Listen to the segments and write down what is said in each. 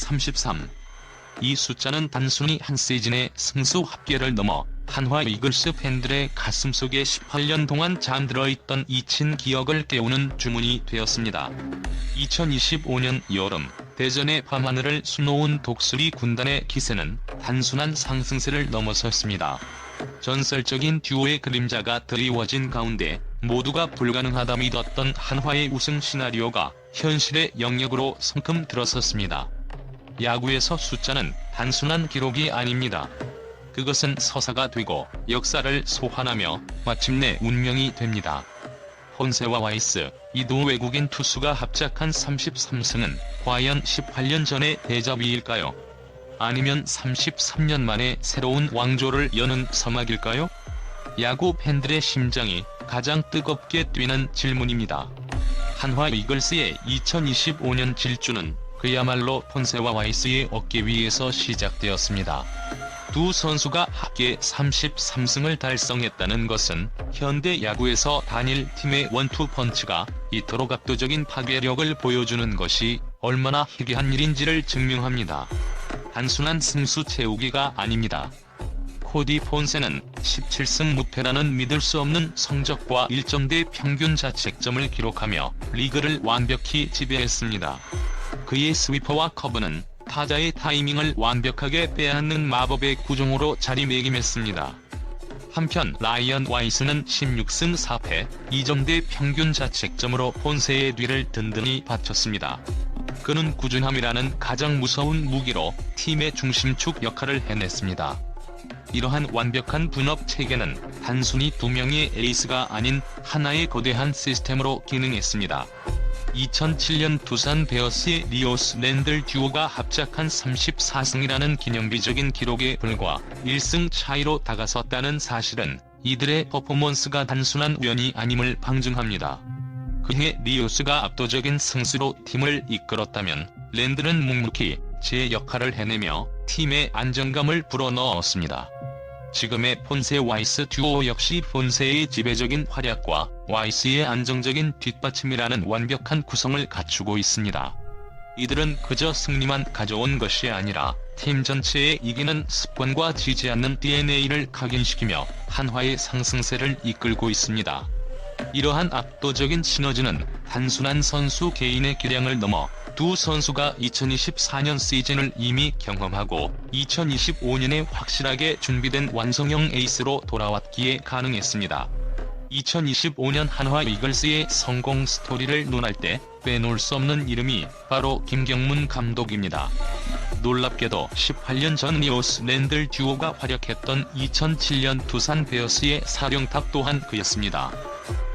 33. 이 숫자는 단순히 한 시즌의 승수 합계를 넘어 한화 이글스 팬들의 가슴속에 18년 동안 잠들어 있던 잊힌 기억을 깨우는 주문이 되었습니다. 2025년 여름, 대전의 밤하늘을 수놓은 독수리 군단의 기세는 단순한 상승세를 넘어섰습니다. 전설적인 듀오의 그림자가 드리워진 가운데 모두가 불가능하다 믿었던 한화의 우승 시나리오가 현실의 영역으로 성큼 들어섰습니다. 야구에서 숫자는 단순한 기록이 아닙니다. 그것은 서사가 되고 역사를 소환하며 마침내 운명이 됩니다. 폰세와 와이스, 이 두 외국인 투수가 합작한 33승은 과연 18년 전의 데자뷰일까요? 아니면 33년 만에 새로운 왕조를 여는 서막일까요? 야구 팬들의 심장이 가장 뜨겁게 뛰는 질문입니다. 한화 이글스의 2025년 질주는 그야말로 폰세와 와이스의 어깨 위에서 시작되었습니다. 두 선수가 합계 33승을 달성했다는 것은 현대 야구에서 단일 팀의 원투 펀치가 이토록 압도적인 파괴력을 보여주는 것이 얼마나 희귀한 일인지를 증명합니다. 단순한 승수 채우기가 아닙니다. 코디 폰세는 17승 무패라는 믿을 수 없는 성적과 1점대 평균 자책점을 기록하며 리그를 완벽히 지배했습니다. 그의 스위퍼와 커브는 타자의 타이밍을 완벽하게 빼앗는 마법의 구종으로 자리매김했습니다. 한편 라이언 와이스는 16승 4패, 2점대 평균 자책점으로 폰세의 뒤를 든든히 받쳤습니다. 그는 꾸준함이라는 가장 무서운 무기로 팀의 중심축 역할을 해냈습니다. 이러한 완벽한 분업 체계는 단순히 두 명의 에이스가 아닌 하나의 거대한 시스템으로 기능했습니다. 2007년 두산 베어스의 리오스 랜들 듀오가 합작한 34승이라는 기념비적인 기록에 불과 1승 차이로 다가섰다는 사실은 이들의 퍼포먼스가 단순한 우연이 아님을 방증합니다. 그해 리오스가 압도적인 승수로 팀을 이끌었다면 랜들은 묵묵히 제 역할을 해내며 팀의 안정감을 불어넣었습니다. 지금의 폰세 와이스 듀오 역시 폰세의 지배적인 활약과 와이스의 안정적인 뒷받침이라는 완벽한 구성을 갖추고 있습니다. 이들은 그저 승리만 가져온 것이 아니라 팀 전체에 이기는 습관과 지지 않는 DNA를 각인시키며 한화의 상승세를 이끌고 있습니다. 이러한 압도적인 시너지는 단순한 선수 개인의 기량을 넘어 두 선수가 2024년 시즌을 이미 경험하고 2025년에 확실하게 준비된 완성형 에이스로 돌아왔기에 가능했습니다. 2025년 한화 이글스의 성공 스토리를 논할 때 빼놓을 수 없는 이름이 바로 김경문 감독입니다. 놀랍게도 18년 전 리오스 랜들 듀오가 활약했던 2007년 두산 베어스의 사령탑 또한 그였습니다.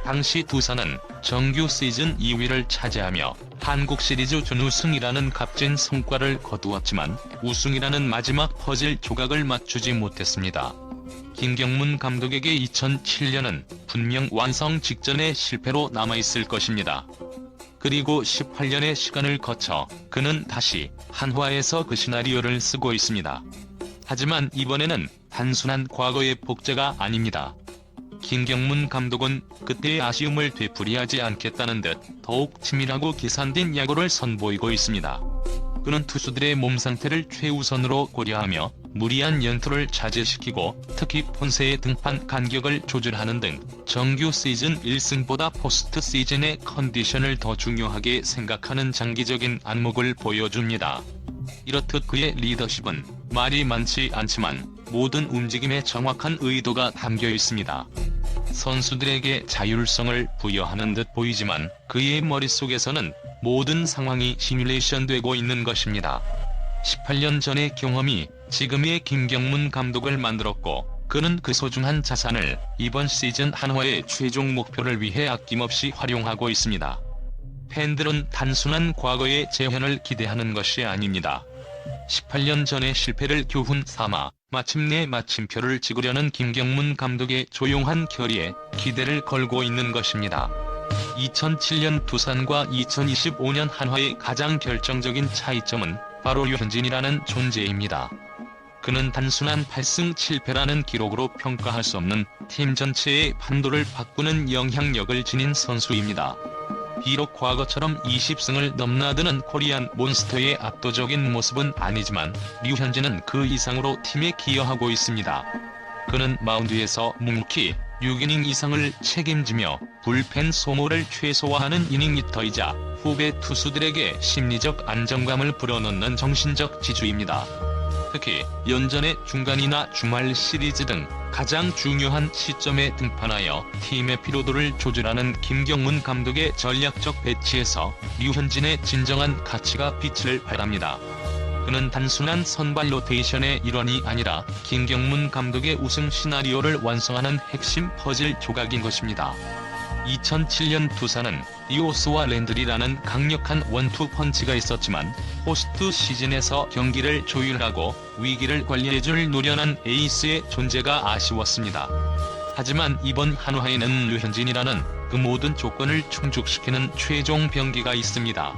당시 두산은 정규 시즌 2위를 차지하며 한국 시리즈 준우승이라는 값진 성과를 거두었지만 우승이라는 마지막 퍼즐 조각을 맞추지 못했습니다. 김경문 감독에게 2007년은 분명 완성 직전의 실패로 남아있을 것입니다. 그리고 18년의 시간을 거쳐 그는 다시 한화에서 그 시나리오를 쓰고 있습니다. 하지만 이번에는 단순한 과거의 복제가 아닙니다. 김경문 감독은 그때의 아쉬움을 되풀이하지 않겠다는 듯 더욱 치밀하고 계산된 야구를 선보이고 있습니다. 그는 투수들의 몸 상태를 최우선으로 고려하며 무리한 연투를 자제시키고 특히 폰세의 등판 간격을 조절하는 등 정규 시즌 1승보다 포스트 시즌의 컨디션을 더 중요하게 생각하는 장기적인 안목을 보여줍니다. 이렇듯 그의 리더십은 말이 많지 않지만 모든 움직임에 정확한 의도가 담겨 있습니다. 선수들에게 자율성을 부여하는 듯 보이지만 그의 머릿속에서는 모든 상황이 시뮬레이션되고 있는 것입니다. 18년 전의 경험이 지금의 김경문 감독을 만들었고 그는 그 소중한 자산을 이번 시즌 한화의 최종 목표를 위해 아낌없이 활용하고 있습니다. 팬들은 단순한 과거의 재현을 기대하는 것이 아닙니다. 18년 전의 실패를 교훈 삼아 마침내 마침표를 찍으려는 김경문 감독의 조용한 결의에 기대를 걸고 있는 것입니다. 2007년 두산과 2025년 한화의 가장 결정적인 차이점은 바로 류현진이라는 존재입니다. 그는 단순한 8승 7패라는 기록으로 평가할 수 없는 팀 전체의 판도를 바꾸는 영향력을 지닌 선수입니다. 비록 과거처럼 20승을 넘나드는 코리안 몬스터의 압도적인 모습은 아니지만 류현진은 그 이상으로 팀에 기여하고 있습니다. 그는 마운드에서 묵묵히 6이닝 이상을 책임지며 불펜 소모를 최소화하는 이닝 히터이자 후배 투수들에게 심리적 안정감을 불어넣는 정신적 지주입니다. 특히 연전의 중간이나 주말 시리즈 등 가장 중요한 시점에 등판하여 팀의 피로도를 조절하는 김경문 감독의 전략적 배치에서 류현진의 진정한 가치가 빛을 발합니다. 그는 단순한 선발 로테이션의 일원이 아니라 김경문 감독의 우승 시나리오를 완성하는 핵심 퍼즐 조각인 것입니다. 2007년 두산은 디오스와 랜드리라는 강력한 원투 펀치가 있었지만 포스트 시즌에서 경기를 조율하고 위기를 관리해줄 노련한 에이스의 존재가 아쉬웠습니다. 하지만 이번 한화에는 류현진이라는 그 모든 조건을 충족시키는 최종 병기가 있습니다.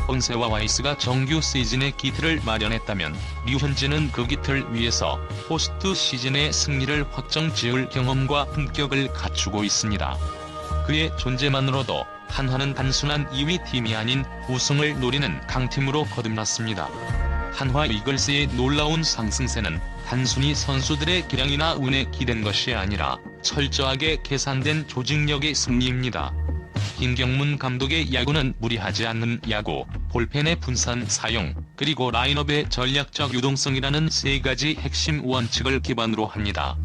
본세와 와이스가 정규 시즌의 기틀을 마련했다면 류현진은 그 기틀 위에서 포스트 시즌의 승리를 확정 지을 경험과 품격을 갖추고 있습니다. 그의 존재만으로도 한화는 단순한 2위 팀이 아닌 우승을 노리는 강팀으로 거듭났습니다. 한화 이글스의 놀라운 상승세는 단순히 선수들의 기량이나 운에 기댄 것이 아니라 철저하게 계산된 조직력의 승리입니다. 김경문 감독의 야구는 무리하지 않는 야구, 볼펜의 분산 사용, 그리고 라인업의 전략적 유동성이라는 세 가지 핵심 원칙을 기반으로 합니다.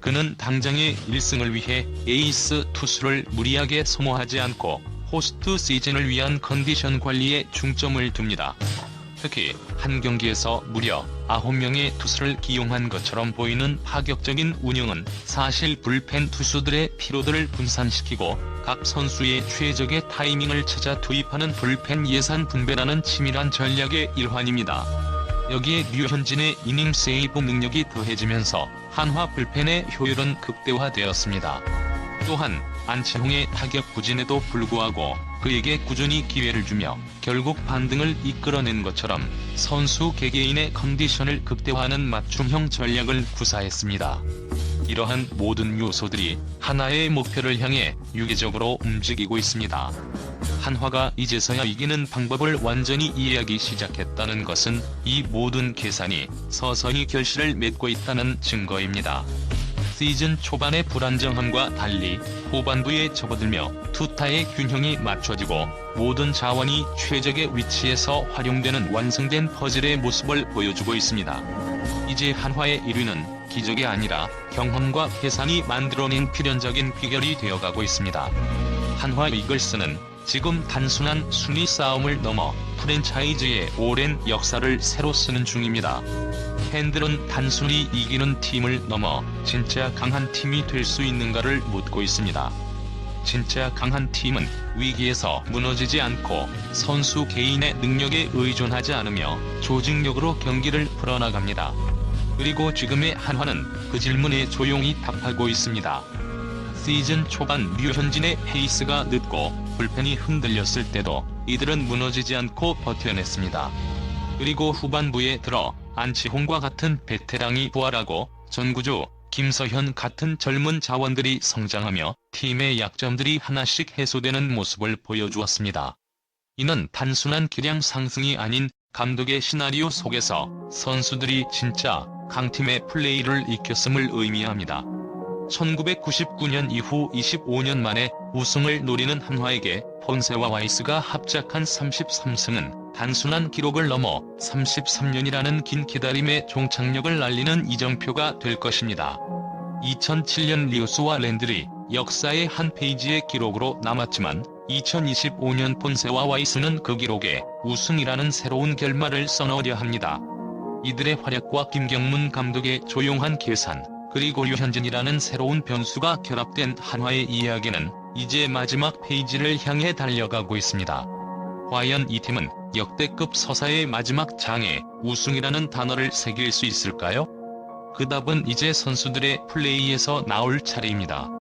그는 당장의 1승을 위해 에이스 투수를 무리하게 소모하지 않고 포스트 시즌을 위한 컨디션 관리에 중점을 둡니다. 특히 한 경기에서 무려 9명의 투수를 기용한 것처럼 보이는 파격적인 운영은 사실 불펜 투수들의 피로도를 분산시키고 각 선수의 최적의 타이밍을 찾아 투입하는 불펜 예산 분배라는 치밀한 전략의 일환입니다. 여기에 류현진의 이닝 세이브 능력이 더해지면서 한화 불펜의 효율은 극대화되었습니다. 또한 안치홍의 타격 부진에도 불구하고 그에게 꾸준히 기회를 주며 결국 반등을 이끌어낸 것처럼 선수 개개인의 컨디션을 극대화하는 맞춤형 전략을 구사했습니다. 이러한 모든 요소들이 하나의 목표를 향해 유기적으로 움직이고 있습니다. 한화가 이제서야 이기는 방법을 완전히 이해하기 시작했다는 것은 이 모든 계산이 서서히 결실을 맺고 있다는 증거입니다. 시즌 초반의 불안정함과 달리 후반부에 접어들며 투타의 균형이 맞춰지고 모든 자원이 최적의 위치에서 활용되는 완성된 퍼즐의 모습을 보여주고 있습니다. 이제 한화의 1위는 기적이 아니라 경험과 계산이 만들어낸 필연적인 비결이 되어가고 있습니다. 한화 이글스는 지금 단순한 순위 싸움을 넘어 프랜차이즈의 오랜 역사를 새로 쓰는 중입니다. 팬들은 단순히 이기는 팀을 넘어 진짜 강한 팀이 될 수 있는가를 묻고 있습니다. 진짜 강한 팀은 위기에서 무너지지 않고 선수 개인의 능력에 의존하지 않으며 조직력으로 경기를 풀어나갑니다. 그리고 지금의 한화는 그 질문에 조용히 답하고 있습니다. 시즌 초반 류현진의 페이스가 늦고 불펜이 흔들렸을 때도 이들은 무너지지 않고 버텨냈습니다. 그리고 후반부에 들어 안치홍과 같은 베테랑이 부활하고 전구주, 김서현 같은 젊은 자원들이 성장하며 팀의 약점들이 하나씩 해소되는 모습을 보여주었습니다. 이는 단순한 기량 상승이 아닌 감독의 시나리오 속에서 선수들이 진짜 강팀의 플레이를 익혔음을 의미합니다. 1999년 이후 25년 만에 우승을 노리는 한화에게 폰세와 와이스가 합작한 33승은 단순한 기록을 넘어 33년이라는 긴 기다림의 종착역을 알리는 이정표가 될 것입니다. 2007년 리오스와 랜드리, 역사의 한 페이지의 기록으로 남았지만 2025년 폰세와 와이스는 그 기록에 우승이라는 새로운 결말을 써넣으려 합니다. 이들의 활약과 김경문 감독의 조용한 계산, 그리고 류현진이라는 새로운 변수가 결합된 한화의 이야기는 이제 마지막 페이지를 향해 달려가고 있습니다. 과연 이 팀은 역대급 서사의 마지막 장에 우승이라는 단어를 새길 수 있을까요? 그 답은 이제 선수들의 플레이에서 나올 차례입니다.